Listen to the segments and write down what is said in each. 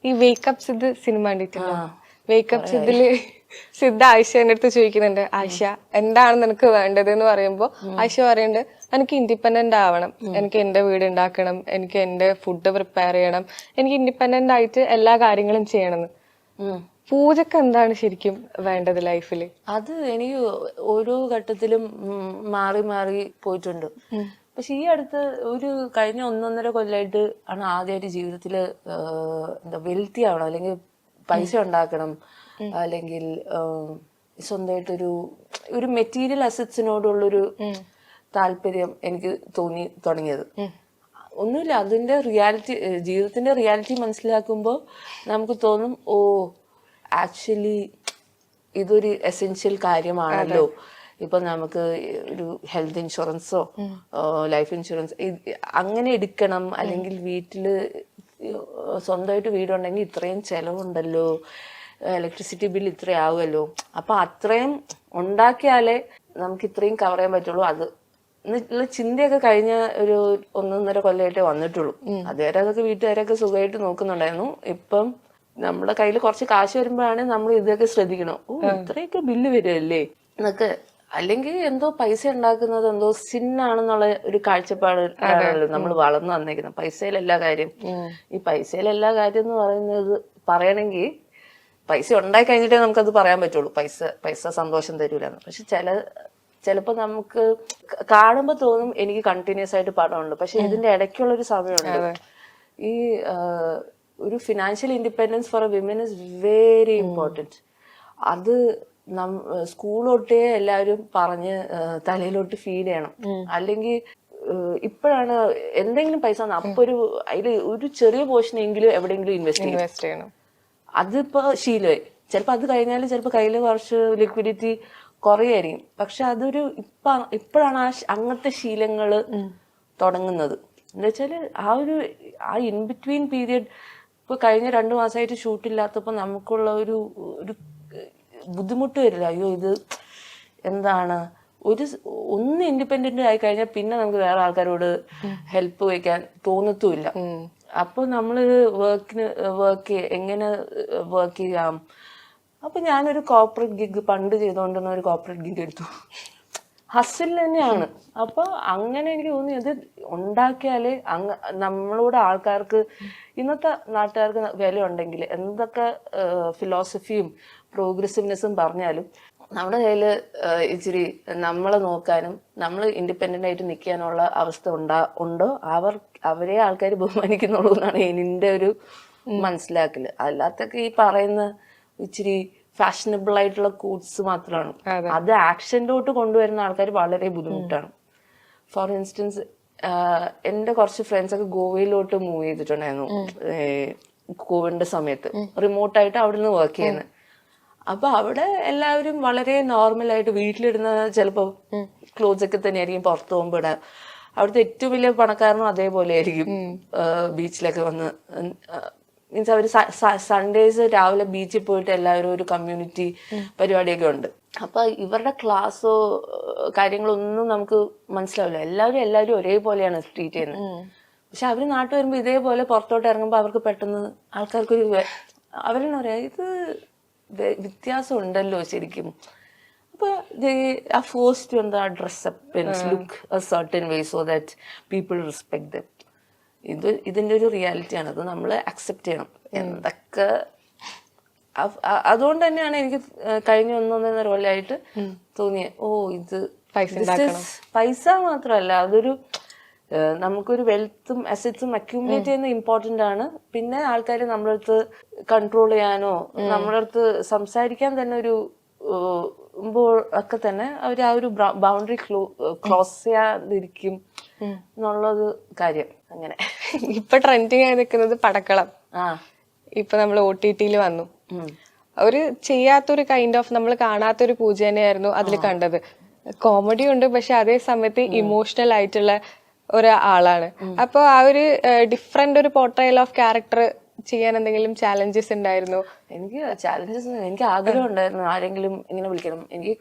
ഈ wake up Siddh cinema കണ്ടിട്ടില്ല? Wake up സിദ്ധില് Siddha ആയിഷേന്റെ അടുത്ത് ചോദിക്കുന്നുണ്ട്, ആയിഷ എന്താണ് നിനക്ക് വേണ്ടത് എന്ന് പറയുമ്പോ ആയിഷ പറയുന്നുണ്ട്, എനിക്ക് ഇൻഡിപെൻഡന്റ് ആവണം, എനിക്ക് എന്റെ വീട് ഉണ്ടാക്കണം, എനിക്ക് എന്റെ ഫുഡ് പ്രിപ്പയർ ചെയ്യണം, എനിക്ക് ഇൻഡിപെൻഡന്റ് ആയിട്ട് എല്ലാ കാര്യങ്ങളും ചെയ്യണമെന്ന്. പൂജക്ക് എന്താണ് ശരിക്കും വേണ്ടത് ലൈഫില്? അത് എനിക്ക് ഓരോ ഘട്ടത്തിലും മാറി മാറി പോയിട്ടുണ്ട്. പക്ഷെ ഈ അടുത്ത് ഒരു കഴിഞ്ഞ 1.5 കൊല്ലമായിട്ട് ആണ് ആദ്യമായിട്ട് ജീവിതത്തില് എന്താ വെൽത്തി ആവണം, അല്ലെങ്കിൽ പൈസ ഉണ്ടാക്കണം, അല്ലെങ്കിൽ സ്വന്തമായിട്ടൊരു ഒരു മെറ്റീരിയൽ അസറ്റ്സിനോടുള്ളൊരു താല്പര്യം എനിക്ക് തോന്നി തുടങ്ങിയത്. ഒന്നുമില്ല, അതിന്റെ റിയാലിറ്റി, ജീവിതത്തിന്റെ റിയാലിറ്റി മനസ്സിലാക്കുമ്പോൾ നമുക്ക് തോന്നും, ഓ ആക്ച്വലി ഇതൊരു എസെൻഷ്യൽ കാര്യമാണല്ലോ. ഇപ്പൊ നമുക്ക് ഒരു ഹെൽത്ത് ഇൻഷുറൻസോ ലൈഫ് ഇൻഷുറൻസ് അങ്ങനെ എടുക്കണം, അല്ലെങ്കിൽ വീട്ടില് സ്വന്തമായിട്ട് വീടുണ്ടെങ്കിൽ ഇത്രയും ചെലവുണ്ടല്ലോ, ഇലക്ട്രിസിറ്റി ബിൽ ഇത്രയാവുമല്ലോ, അപ്പൊ അത്രയും ഉണ്ടാക്കിയാലേ നമുക്ക് ഇത്രയും കവർ ചെയ്യാൻ പറ്റുള്ളൂ. അത് ചിന്തയൊക്കെ കഴിഞ്ഞ ഒരു 1.5 കൊല്ലമായിട്ടേ വന്നിട്ടുള്ളൂ. അതുവരെ അതൊക്കെ വീട്ടുകാരൊക്കെ സുഖമായിട്ട് നോക്കുന്നുണ്ടായിരുന്നു. ഇപ്പം നമ്മുടെ കയ്യിൽ കുറച്ച് കാശ് വരുമ്പോഴാണ് നമ്മൾ ഇതൊക്കെ ശ്രദ്ധിക്കണം. ഓ ഇത്രയൊക്കെ ബില്ല് വരുമല്ലേ എന്നൊക്കെ. അല്ലെങ്കിൽ എന്തോ പൈസ ഉണ്ടാക്കുന്നത് എന്തോ സിന്നാണെന്നുള്ള ഒരു കാഴ്ചപ്പാടാണല്ലോ നമ്മൾ വളർന്നു വന്നേക്കുന്നത്. പൈസയിലെല്ലാ കാര്യം. ഈ പൈസയിലെല്ലാ കാര്യം എന്ന് പറയുന്നത് പറയണമെങ്കിൽ പൈസ ഉണ്ടായി കഴിഞ്ഞിട്ടേ നമുക്കത് പറയാൻ പറ്റുള്ളൂ. പൈസ സന്തോഷം തരൂലെന്ന്. പക്ഷെ ചിലപ്പോൾ നമുക്ക് കാണുമ്പോൾ തോന്നും എനിക്ക് കണ്ടിന്യൂസ് ആയിട്ട് പണമുണ്ട്. പക്ഷെ ഇതിന്റെ ഇടയ്ക്കുള്ളൊരു സമയമുണ്ട്. ഈ ഒരു financial independence for a women is very important. അത് സ്കൂൾ തൊട്ടേ എല്ലാവരും പറഞ്ഞ് തലയിലോട്ട് ഫീഡ് ചെയ്യണം. അല്ലെങ്കിൽ ഇപ്പോഴാണ് എന്തെങ്കിലും പൈസ അപ്പൊ അതിൽ ഒരു ചെറിയ പോർഷൻ എങ്കിലും എവിടെയെങ്കിലും ഇൻവെസ്റ്റ് ചെയ്യണം. അതിപ്പോ ശീലമായി. ചിലപ്പോൾ അത് കഴിഞ്ഞാലും ചിലപ്പോൾ കയ്യിൽ കുറച്ച് ലിക്വിഡിറ്റി കുറയായിരിക്കും. പക്ഷെ അതൊരു ഇപ്പോഴാണ് അങ്ങനത്തെ ശീലങ്ങള് തുടങ്ങുന്നത്. എന്താ വെച്ചാല് ആ ഇൻ ബിറ്റ്വീൻ പീരിയഡ്, ഇപ്പൊ കഴിഞ്ഞ 2 മാസമായിട്ട് ഷൂട്ടില്ലാത്തപ്പോ നമുക്കുള്ള ഒരു ബുദ്ധിമുട്ട് വരില്ല. അയ്യോ ഇത് എന്താണ്, ഒന്ന് ഇൻഡിപെൻഡന്റ് ആയി കഴിഞ്ഞാൽ പിന്നെ നമുക്ക് വേറെ ആൾക്കാരോട് ഹെൽപ്പ് വയ്ക്കാൻ തോന്നത്തുമില്ല. അപ്പൊ നമ്മള് എങ്ങനെ വർക്ക് ചെയ്യാം. അപ്പൊ ഞാനൊരു കോർപ്പറേറ്റ് ഗിഗ് പണ്ട് ചെയ്തോണ്ടിരുന്ന ഒരു കോർപ്പറേറ്റ് ഗിഗ് എടുത്തു. ഹസ്സിൽ തന്നെയാണ്. അപ്പൊ അങ്ങനെ എനിക്ക് തോന്നി, ഇത് ഉണ്ടാക്കിയാല് നമ്മളോട് ആൾക്കാർക്ക്, ഇന്നത്തെ നാട്ടുകാർക്ക് വില ഉണ്ടെങ്കിൽ എന്തൊക്കെ ഫിലോസഫിയും പ്രോഗ്രസീവ്നെസ്സും പറഞ്ഞാലും നമ്മുടെ കയ്യിൽ ഇച്ചിരി നമ്മളെ നോക്കാനും നമ്മൾ ഇൻഡിപെൻഡന്റ് ആയിട്ട് നിൽക്കാനുള്ള അവസ്ഥ ഉണ്ടോ അവരെ ആൾക്കാർ ബഹുമാനിക്കുന്നുള്ളൂ എന്നാണ് എൻ്റെ ഒരു മനസ്സിലാക്കല്. അല്ലാത്തൊക്കെ ഈ പറയുന്ന ഇച്ചിരി ഫാഷനബിൾ ആയിട്ടുള്ള കോട്സ് മാത്രമാണ്. അത് ആക്ഷനിലോട്ട് കൊണ്ടുവരുന്ന ആൾക്കാർ വളരെ ബുദ്ധിമുട്ടാണ്. ഫോർ ഇൻസ്റ്റൻസ് എൻ്റെ കുറച്ച് ഫ്രണ്ട്സ് ഒക്കെ ഗോവയിലോട്ട് മൂവ് ചെയ്തിട്ടുണ്ടായിരുന്നു കോവിഡിന്റെ സമയത്ത്, റിമോട്ടായിട്ട് അവിടെ നിന്ന് വർക്ക് ചെയ്യുന്നത്. അപ്പൊ അവിടെ എല്ലാവരും വളരെ നോർമലായിട്ട് വീട്ടിലിടുന്ന ചിലപ്പോൾ ക്ലോത്ത്സ് ഒക്കെ തന്നെയായിരിക്കും പുറത്തു പോകുമ്പോൾ ഇടാൻ. അവിടുത്തെ ഏറ്റവും വലിയ പണക്കാരനും അതേപോലെ ആയിരിക്കും ബീച്ചിലൊക്കെ വന്ന്. മീൻസ് അവർ സൺഡേസ് രാവിലെ ബീച്ചിൽ പോയിട്ട് എല്ലാവരും ഒരു കമ്മ്യൂണിറ്റി പരിപാടിയൊക്കെ ഉണ്ട്. അപ്പൊ ഇവരുടെ ക്ലാസ്സോ കാര്യങ്ങളൊന്നും നമുക്ക് മനസ്സിലാവില്ല. എല്ലാവരും ഒരേപോലെയാണ് ട്രീറ്റ് ചെയ്യുന്നത്. പക്ഷെ അവര് നാട്ടിൽ വരുമ്പോ ഇതേപോലെ പുറത്തോട്ട് ഇറങ്ങുമ്പോൾ അവർക്ക് പെട്ടെന്ന് ആൾക്കാർക്കൊരു അവരെന്ന് പറയാ, ഇത് വ്യത്യാസം ഉണ്ടല്ലോ ശരിക്കും. അപ്പൊ ഫോഴ്സ് ടു എന്താ dress up and look A certain way so that people respect dum. ഇതിന്റെ ഒരു റിയാലിറ്റിയാണ്. അത് നമ്മൾ അക്സെപ്റ്റ് ചെയ്യണം. എന്തൊക്കെ അതുകൊണ്ട് തന്നെയാണ് എനിക്ക് കഴിഞ്ഞ 1.5 കൊല്ലമായിട്ട് തോന്നിയ, ഓ ഇത് പൈസ മാത്രമല്ല, അതൊരു നമുക്കൊരു വെൽത്തും അസറ്റ്സും അക്യൂമുലേറ്റ് ചെയ്യുന്ന ഇമ്പോർട്ടന്റ് ആണ്. പിന്നെ ആൾക്കാർ നമ്മുടെ അടുത്ത് കൺട്രോൾ ചെയ്യാനോ നമ്മുടെ അടുത്ത് സംസാരിക്കാൻ തന്നെ ഒരു ഒക്കെ തന്നെ അവർ ആ ഒരു ബൗണ്ടറി ക്രോസ് ചെയ്യാതിരിക്കും എന്നുള്ളത് കാര്യം. അങ്ങനെ ഇപ്പൊ ട്രെൻഡിങ് ആയി നിൽക്കുന്നത് പടക്കളം. ഇപ്പൊ നമ്മൾ OTT വന്നു. ഒരു ചെയ്യാത്തൊരു കൈൻഡ് ഓഫ്, നമ്മൾ കാണാത്തൊരു പൂജ തന്നെയായിരുന്നു അതിൽ കണ്ടത്. കോമഡി ഉണ്ട്, പക്ഷെ അതേ സമയത്ത് ഇമോഷണൽ ആയിട്ടുള്ള ഒരാളാണ്. അപ്പൊ ആ ഒരു ഡിഫറെന്റ് ഒരു പോർട്രയൽ ഓഫ് ക്യാരക്ടർ ചെയ്യാൻ എന്തെങ്കിലും ചാലഞ്ചസ് ഉണ്ടായിരുന്നു? എനിക്ക് ആഗ്രഹം ഉണ്ടായിരുന്നു ആരെങ്കിലും ഇങ്ങനെ വിളിക്കണം. എനിക്ക്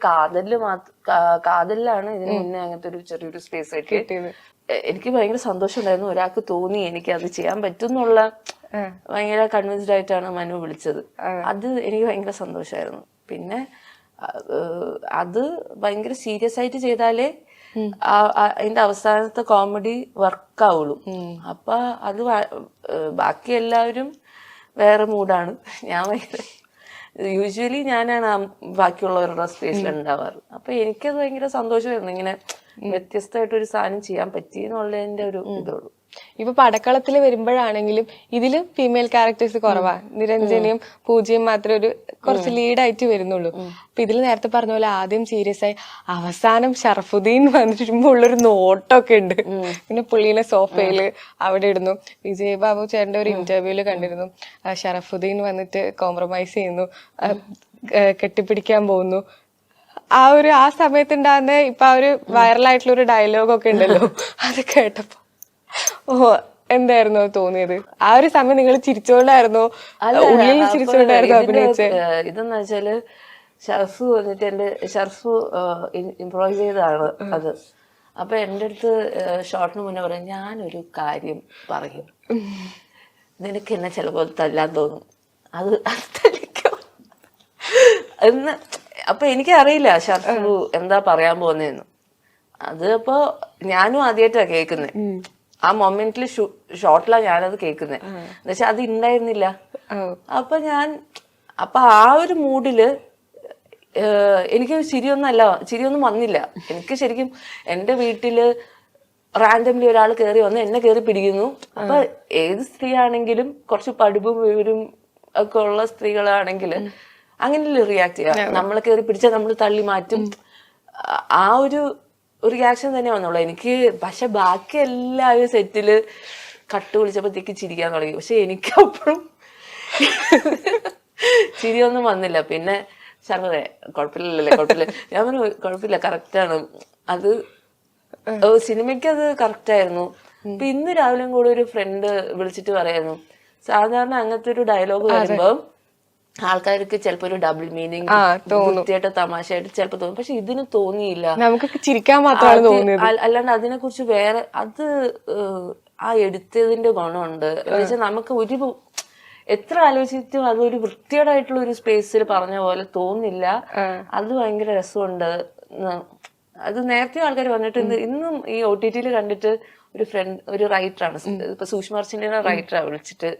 കാതലിലാണ് ഇതിന് മുന്നേ അങ്ങനത്തെ ഒരു ചെറിയൊരു സ്പേസ് കിട്ടിയത്. എനിക്ക് ഭയങ്കര സന്തോഷം ഉണ്ടായിരുന്നു. ഒരാൾക്ക് തോന്നി എനിക്ക് അത് ചെയ്യാൻ പറ്റും എന്നുള്ള ഭയങ്കര കൺവിൻസ്ഡ് ആയിട്ടാണ് മനു വിളിച്ചത്. അത് എനിക്ക് ഭയങ്കര സന്തോഷമായിരുന്നു. പിന്നെ അത് ഭയങ്കര സീരിയസ് ആയിട്ട് ചെയ്താലേ അതിന്റെ അവസാനത്തെ കോമഡി വർക്കാവുള്ളൂ. അപ്പൊ അത് ബാക്കി എല്ലാവരും വേറെ മൂഡാണ്. ഞാൻ ഭയങ്കര യൂഷ്വലി ഞാനാണ് ബാക്കിയുള്ളവരുടെ സ്പേസിൽ ഉണ്ടാവാറ്. അപ്പൊ എനിക്കത് ഭയങ്കര സന്തോഷമായിരുന്നു, ഇങ്ങനെ വ്യത്യസ്തമായിട്ടൊരു സാധനം ചെയ്യാൻ പറ്റിയെന്നുള്ളതിന്റെ ഒരു ഇതുള്ളൂ. ഇപ്പൊ പടക്കളത്തിൽ വരുമ്പോഴാണെങ്കിലും ഇതില് ഫീമെയിൽ ക്യാരക്ടേഴ്സ് കുറവാ. നിരഞ്ജനയും പൂജയും മാത്രമേ ഒരു കുറച്ച് ലീഡായിട്ട് വരുന്നുള്ളൂ. അപ്പൊ ഇതിൽ നേരത്തെ പറഞ്ഞ പോലെ ആദ്യം സീരിയസ് ആയി, അവസാനം ഷറഫുദ്ദീൻ വന്നിട്ടുമ്പോ ഉള്ളൊരു നോട്ടൊക്കെ ഉണ്ട്. പിന്നെ പുള്ളീനെ സോഫയില് അവിടെ ഇടുന്നു. വിജയ് ബാബു ചേട്ടന്റെ ഒരു ഇന്റർവ്യൂല് കണ്ടിരുന്നു, ഷറഫുദ്ദീൻ വന്നിട്ട് കോംപ്രമൈസ് ചെയ്യുന്നു, കെട്ടിപ്പിടിക്കാൻ പോകുന്നു. ആ സമയത്തുണ്ടാകുന്ന ഇപ്പൊ ആ ഒരു വൈറലായിട്ടുള്ള ഒരു ഡയലോഗൊക്കെ ഉണ്ടല്ലോ, അത് കേട്ടപ്പോ എന്തായിരുന്നു തോന്നിയത്? ആ ഒരു സമയം നിങ്ങൾ ചിരിച്ചോണ്ടായിരുന്നോ, ഉള്ളിൽ ചിരിച്ചോണ്ടായിരുന്നോ അഭിനയിച്ചത്? ഇതെന്ന് വെച്ചാല് ഷർഫ് വന്നിട്ട് ഷർഫ് ഇംപ്രോവൈസ് ചെയ്തതാണ് അത്. അപ്പൊ എന്റെ അടുത്ത് ഷോർട്ടിന് മുന്നേ പറയും, ഞാനൊരു കാര്യം പറയും, നിനക്ക് എന്നെ ചിലപ്പോൾ തല്ലാൻ തോന്നും, അത് തല്ലിക്കോ എന്ന്. അപ്പൊ എനിക്കറിയില്ല ഷർഫ് എന്താ പറയാൻ പോകുന്നതെന്ന്. അത് അപ്പൊ ഞാനും ആദ്യമായിട്ടാ കേൾക്കുന്നത്. ആ മൊമെന്റിൽ ഷോർട്ടിലാണ് ഞാനത് കേൾക്കുന്നത്. എന്നുവെച്ചാൽ അത് ഉണ്ടായിരുന്നില്ല. അപ്പൊ ആ ഒരു മൂഡില് എനിക്ക് ചിരിയൊന്നും വന്നില്ല. എനിക്ക് ശരിക്കും എന്റെ വീട്ടില് റാൻഡംലി ഒരാൾ കയറി വന്ന് എന്നെ കയറി പിടിക്കുന്നു. അപ്പൊ ഏത് സ്ത്രീ ആണെങ്കിലും കുറച്ച് പഠിപ്പും വിവരും ഒക്കെ ഉള്ള സ്ത്രീകളാണെങ്കിൽ അങ്ങനെയല്ലേ റിയാക്ട് ചെയ്യാം. നമ്മളെ കയറി പിടിച്ചാൽ നമ്മൾ തള്ളി മാറ്റും. ആ ഒരു റിയാക്ഷൻ തന്നെ വന്നുള്ളൂ എനിക്ക്. പക്ഷെ ബാക്കി എല്ലാവരും സെറ്റില് കട്ട് വിളിച്ചപ്പോഴത്തേക്ക് ചിരിക്കാൻ തുടങ്ങി. പക്ഷെ എനിക്ക് അപ്പോഴും ചിരിയൊന്നും വന്നില്ല. പിന്നെ ശർമ്മ കുഴപ്പമില്ല ഞാൻ പറഞ്ഞു കുഴപ്പമില്ല, കറക്റ്റാണ് അത്, സിനിമയ്ക്ക് അത് കറക്റ്റായിരുന്നു. ഇപ്പൊ ഇന്ന് രാവിലെയും കൂടെ ഒരു ഫ്രണ്ട് വിളിച്ചിട്ട് പറയായിരുന്നു, സാധാരണ അങ്ങനത്തെ ഒരു ഡയലോഗ് വരുമ്പോ ആൾക്കാർക്ക് ചിലപ്പോ ഒരു ഡബിൾ മീനിങ് വൃത്തിയായിട്ട് തമാശയായിട്ട് ചിലപ്പോ തോന്നും. പക്ഷെ ഇതിന് തോന്നിയില്ല, നമുക്ക് ചിരിക്കാൻ മാത്രമാണ് തോന്നിയത്. അല്ലാണ്ട് അതിനെ കുറിച്ച് വേറെ അത് ആ എടുത്തതിന്റെ ഗുണമുണ്ട്. എന്ന് വെച്ചാൽ നമുക്ക് എത്ര ആലോചിച്ചിട്ടും അതൊരു വൃത്തിയോടായിട്ടുള്ള ഒരു സ്പേസിൽ പറഞ്ഞ പോലെ തോന്നില്ല. അത് ഭയങ്കര രസമുണ്ട്. അത് നേരത്തെ ആൾക്കാർ വന്നിട്ട് ഇന്നും ഈ OTT കണ്ടിട്ട് ഒരു റൈറ്ററാണ്, ഇപ്പൊ സൂക്ഷ്മർച്ചിന്റെ റൈറ്ററാണ് വിളിച്ചിട്ട്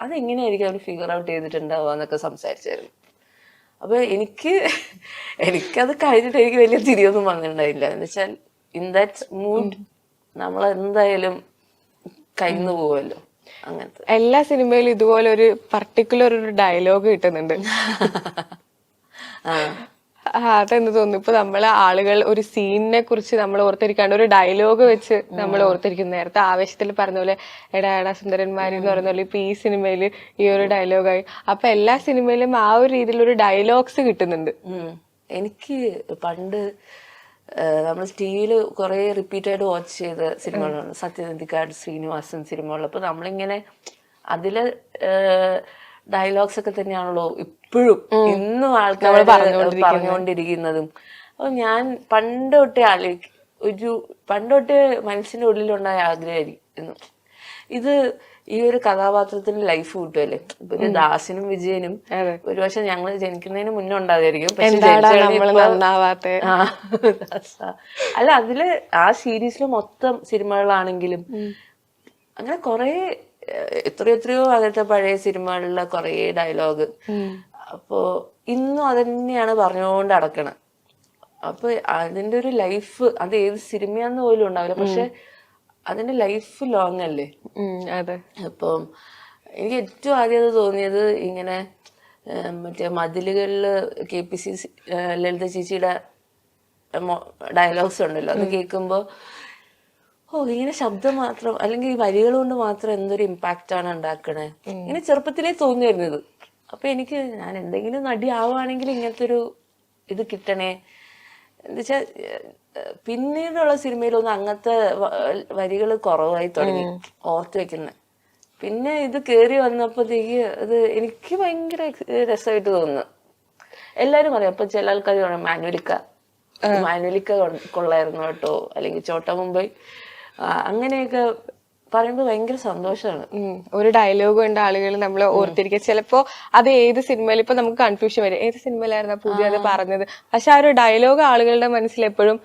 അതെങ്ങനെയായിരിക്കും അവർ ഫിഗർ ഔട്ട് ചെയ്തിട്ടുണ്ടാവുക എന്നൊക്കെ സംസാരിച്ചായിരുന്നു. അപ്പൊ എനിക്കത് കഴിഞ്ഞിട്ട് എനിക്ക് വലിയ തിരിയൊന്നും വന്നിട്ടുണ്ടായില്ല. എന്ന് വെച്ചാൽ ഇൻ ദാറ്റ് മൂഡ് നമ്മളെന്തായാലും കഴിഞ്ഞു പോവല്ലോ. അങ്ങനത്തെ എല്ലാ സിനിമയിലും ഇതുപോലെ ഒരു പർട്ടിക്കുലർ ഒരു ഡയലോഗ് കിട്ടുന്നുണ്ട്. അതെന്ത് തോന്നുന്നു, ഇപ്പൊ നമ്മള് ആളുകൾ ഒരു സീനിനെ കുറിച്ച് നമ്മൾ ഓർത്തിരിക്കാണ്ട് ഒരു ഡയലോഗ് വെച്ച് നമ്മൾ ഓർത്തിരിക്കും. നേരത്തെ ആവേശത്തിൽ പറഞ്ഞ പോലെ എടാ സുന്ദരന്മാരി എന്ന് പറയുന്ന പോലെ ഇപ്പൊ ഈ സിനിമയില് ഈ ഒരു ഡയലോഗായി. അപ്പൊ എല്ലാ സിനിമയിലും ആ ഒരു രീതിയിലൊരു ഡയലോഗ്സ് കിട്ടുന്നുണ്ട്. എനിക്ക് പണ്ട് നമ്മൾ ടിവിയില് കുറെ റിപ്പീറ്റായിട്ട് വാച്ച് ചെയ്ത സിനിമകളാണ്, സത്യനന്ദിക്കാട് ശ്രീനിവാസൻ സിനിമകൾ. അപ്പൊ നമ്മളിങ്ങനെ അതില് ഡയലോഗ്സ് ഒക്കെ തന്നെയാണല്ലോ ഇപ്പോഴും ഇന്നും ആൾക്കാർ പറഞ്ഞുകൊണ്ടിരിക്കുന്നതും. അപ്പൊ ഞാൻ പണ്ടൊട്ടേ മനസ്സിന്റെ ഉള്ളിലുണ്ടായ ആഗ്രഹമായിരിക്കും ഇത്, ഈ ഒരു കഥാപാത്രത്തിന് ലൈഫ് കിട്ടുമല്ലേ. ഇപ്പൊ ഒരു ദാസിനും വിജയനും ഒരു പക്ഷെ ഞങ്ങൾ ജനിക്കുന്നതിന് മുന്നേ ഉണ്ടാകുമായിരിക്കും. അല്ല, അതില് ആ സീരീസില് മൊത്തം സിനിമകളാണെങ്കിലും അങ്ങനെ കൊറേ എത്രയോ അങ്ങനത്തെ പഴയ സിനിമകളിലെ കൊറേ ഡയലോഗ് അപ്പോ ഇന്നും അതന്നെയാണ് പറഞ്ഞുകൊണ്ട് നടക്കണം. അപ്പൊ അതിന്റെ ഒരു ലൈഫ്, അത് ഏത് സിനിമയാന്ന് പോലും ഉണ്ടാവില്ല, പക്ഷെ അതിന്റെ ലൈഫ് ലോങ് അല്ലേ. അപ്പം എനിക്ക് ഏറ്റവും ആദ്യം അത് തോന്നിയത് ഇങ്ങനെ മറ്റേ മതിലുകളില് KPCC ലളിത ചേച്ചിയുടെ ഡയലോഗ്സ് ഉണ്ടല്ലോ, അത് കേൾക്കുമ്പോ ഇങ്ങനെ ശബ്ദം മാത്രം അല്ലെങ്കിൽ ഈ വരികൾ കൊണ്ട് മാത്രം എന്തൊരു ഇമ്പാക്റ്റ് ആണ് ഉണ്ടാക്കണേ. ഇങ്ങനെ ചെറുപ്പത്തിലേ തോന്നിയിരുന്നത്. അപ്പൊ എനിക്ക് ഞാൻ എന്തെങ്കിലും നടി ആവുകയാണെങ്കിൽ ഇങ്ങനത്തെ ഒരു ഇത് കിട്ടണേ എന്നുവെച്ചാൽ. പിന്നീടുള്ള സിനിമയിലൊന്നും അങ്ങനത്തെ വരികൾ കുറവായി തുടങ്ങി ഓർത്ത് വെക്കുന്നത്. പിന്നെ ഇത് കേറി വന്നപ്പോഴത്തേക്ക് അത് എനിക്ക് ഭയങ്കര രസമായിട്ട് തോന്നുന്നു. എല്ലാരും പറയും. അപ്പൊ ചില ആൾക്കാർ പറയും മാനുവലിക്ക കൊള്ളായിരുന്നു കേട്ടോ, അല്ലെങ്കിൽ ചോട്ട മുംബൈ, അങ്ങനെയൊക്കെ പറയുമ്പോ ഭയങ്കര സന്തോഷമാണ്. ഒരു ഡയലോഗ് കൊണ്ട് ആളുകൾ നമ്മൾ ഓർത്തിരിക്കുക. ചിലപ്പോ അത് ഏത് സിനിമയിൽ, ഇപ്പൊ നമുക്ക് കൺഫ്യൂഷൻ വരും ഏത് സിനിമയിലായിരുന്നു പുതിയ അത് പറഞ്ഞത്, പക്ഷെ ആ ഒരു ഡയലോഗ് ആളുകളുടെ മനസ്സിൽ എപ്പോഴും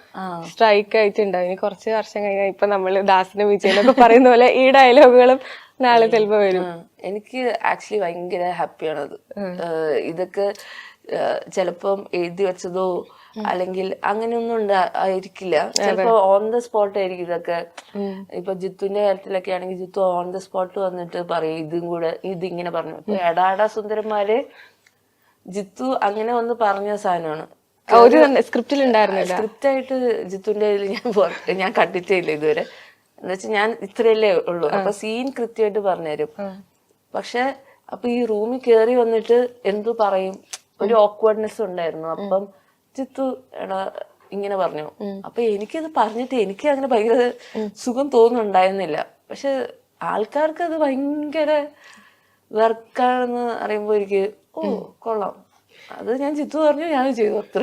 സ്ട്രൈക്ക് ആയിട്ടുണ്ടാവും. ഇനി കുറച്ച് വർഷം കഴിഞ്ഞാൽ ഇപ്പൊ നമ്മള് ദാസിനും വിജയനൊക്കെ പറയുന്ന പോലെ ഈ ഡയലോഗുകളും നാളെ ചിലപ്പോ വരും. എനിക്ക് ആക്ച്വലി ഭയങ്കര ഹാപ്പിയാണത്. ഇതൊക്കെ ചിലപ്പം എഴുതി വെച്ചതോ അല്ലെങ്കിൽ അങ്ങനെയൊന്നും ആയിരിക്കില്ല. ചിലപ്പോ ഓൺ ദ സ്പോട്ട് ആയിരിക്കും ഇതൊക്കെ. ഇപ്പൊ ജിത്തുവിന്റെ കാര്യത്തിലൊക്കെ ആണെങ്കിൽ ജിത്തു ഓൺ ദ സ്പോട്ട് വന്നിട്ട് പറയും ഇതും കൂടെ ഇതിങ്ങനെ പറഞ്ഞു. ഇപ്പൊ എടാടാ സുന്ദരന്മാര് ജിത്തു അങ്ങനെ ഒന്ന് പറഞ്ഞ സാധനമാണ്. സ്ക്രിപ്റ്റിൽ ഉണ്ടായിരുന്നില്ല. സ്ക്രിപ്റ്റ് ആയിട്ട് ജിത്തുവിന്റെ ഞാൻ കണ്ടിട്ടേ ഇല്ല ഇതുവരെ. എന്നുവെച്ചാൽ ഞാൻ ഇത്രയല്ലേ ഉള്ളൂ. അപ്പൊ സീൻ കൃത്യമായിട്ട് പറഞ്ഞുതരും. പക്ഷെ അപ്പൊ ഈ റൂമിൽ കേറി വന്നിട്ട് എന്തു പറയും, ഒരു ഓക്വേർഡ്നെസ് ഉണ്ടായിരുന്നു. അപ്പം ജിത്തു എടാ ഇങ്ങനെ പറഞ്ഞു. അപ്പൊ എനിക്കത് പറഞ്ഞിട്ട് എനിക്ക് അങ്ങനെ ഭയങ്കര സുഖം തോന്നുന്നുണ്ടായിരുന്നില്ല. പക്ഷെ ആൾക്കാർക്ക് അത് ഭയങ്കര വർക്കാണെന്ന് അറിയുമ്പോ എനിക്ക് കൊള്ളാം, അത് ഞാൻ ജിത്തു പറഞ്ഞു ഞാൻ ചെയ്തു അത്ര.